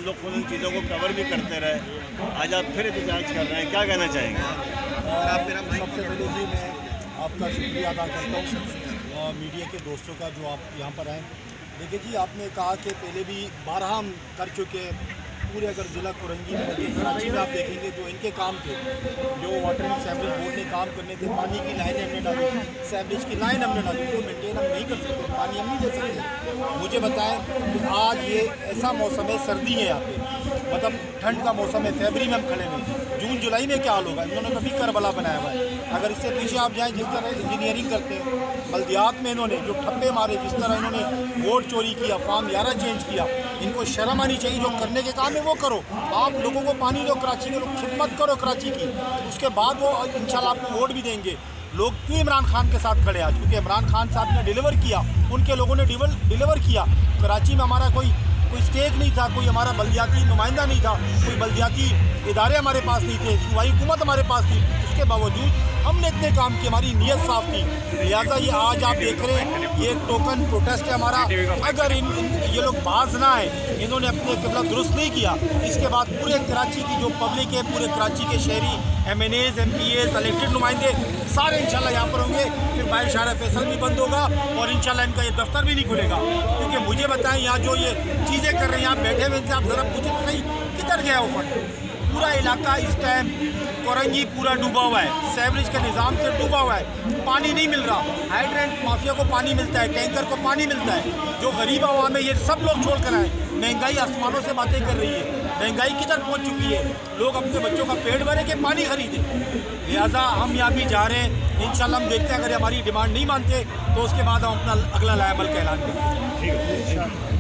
लोग खुद उन चीज़ों को कवर भी करते रहे, आज आप फिर एहतजाज कर रहे हैं, क्या कहना चाहेंगे? सबसे पहले जी मैं आपका शुक्रिया अदा करता हूँ मीडिया के दोस्तों का जो आप यहाँ पर आए। देखिए जी, आपने कहा कि पहले भी बारहा हम कर चुके हैं पूरे, अगर ज़िला कुरंगी में कराची में आप देखेंगे जो इनके काम थे, जो वाटर एंड सीवरेज बोर्ड ने काम करने थे, पानी की लाइन हमने डाली, सीवरेज की लाइन हमने डाली, वो मेंटेन हम नहीं कर सकते, पानी हम नहीं दे सकते। मुझे बताएं कि आज ये ऐसा मौसम है, सर्दी है यहाँ पे, मतलब ठंड का मौसम है, फरवरी में हम खड़े हैं, जून जुलाई में क्या हाल होगा? इन्होंने कभी करबला बनाया हुआ है। अगर इससे पीछे आप जाएँ, जिस तरह इंजीनियरिंग करते हैं, बल्दियात में इन्होंने जो ठप्पे मारे, जिस तरह इन्होंने वोट चोरी किया, फॉर्म 11 चेंज किया, इनको शर्म आनी चाहिए। जो करने के काम है वो करो। आप लोगों को पानी दो, कराची के लोग खिदमत करो कराची की, उसके बाद वो इंशाल्लाह आपको वोट भी देंगे। लोग क्यों इमरान खान के साथ खड़े आज? क्योंकि इमरान खान साहब ने डिलीवर किया, उनके लोगों ने डिलीवर किया। कराची में हमारा कोई स्टेक नहीं था, कोई हमारा बल्दियाती नुमाइंदा नहीं था, कोई बल्दियाती इदारे हमारे पास नहीं थे, सूबाई हुकूमत हमारे पास थी। उसके बावजूद हमने इतने काम किए, हमारी नीयत साफ थी। लिहाजा ये आज आप देख रहे हैं, ये एक टोकन प्रोटेस्ट है हमारा। अगर ये लोग बाज ना आए, इन्होंने अपने किबला दुरुस्त नहीं किया, इसके बाद पूरे कराची की जो पब्लिक है, पूरे कराची के शहरी MNAs MPAs इलेक्टेड नुमाइंदे सारे इंशाल्लाह यहाँ पर होंगे। फिर बाहर शारा फैसल भी बंद होगा और इंशाल्लाह इनका ये दफ्तर भी नहीं खुलेगा। क्योंकि मुझे बताएं, यहाँ जो ये चीज़ें कर रहे हैं, यहाँ बैठे हुए इनसे आप ज़रा पूछे तो सही, किधर गया वो फंड? पूरा इलाका इस टाइम कोरंगी पूरा डूबा हुआ है, सीवरेज के निज़ाम से डूबा हुआ है, पानी नहीं मिल रहा। हाइड्रेंट माफिया को पानी मिलता है, टैंकर को पानी मिलता है, जो गरीब आवाम है ये सब लोग छोड़ कर आए। महंगाई आसमानों से बातें कर रही है, महंगाई किधर पहुंच चुकी है, लोग अपने बच्चों का पेट भरे के पानी खरीदे। लिहाजा हम यहाँ भी जा रहे हैं, इंशाल्लाह हम देखते हैं, अगर हमारी डिमांड नहीं मानते तो उसके बाद हम अपना अगला लायबल का ऐलान करते हैं। ठीक है।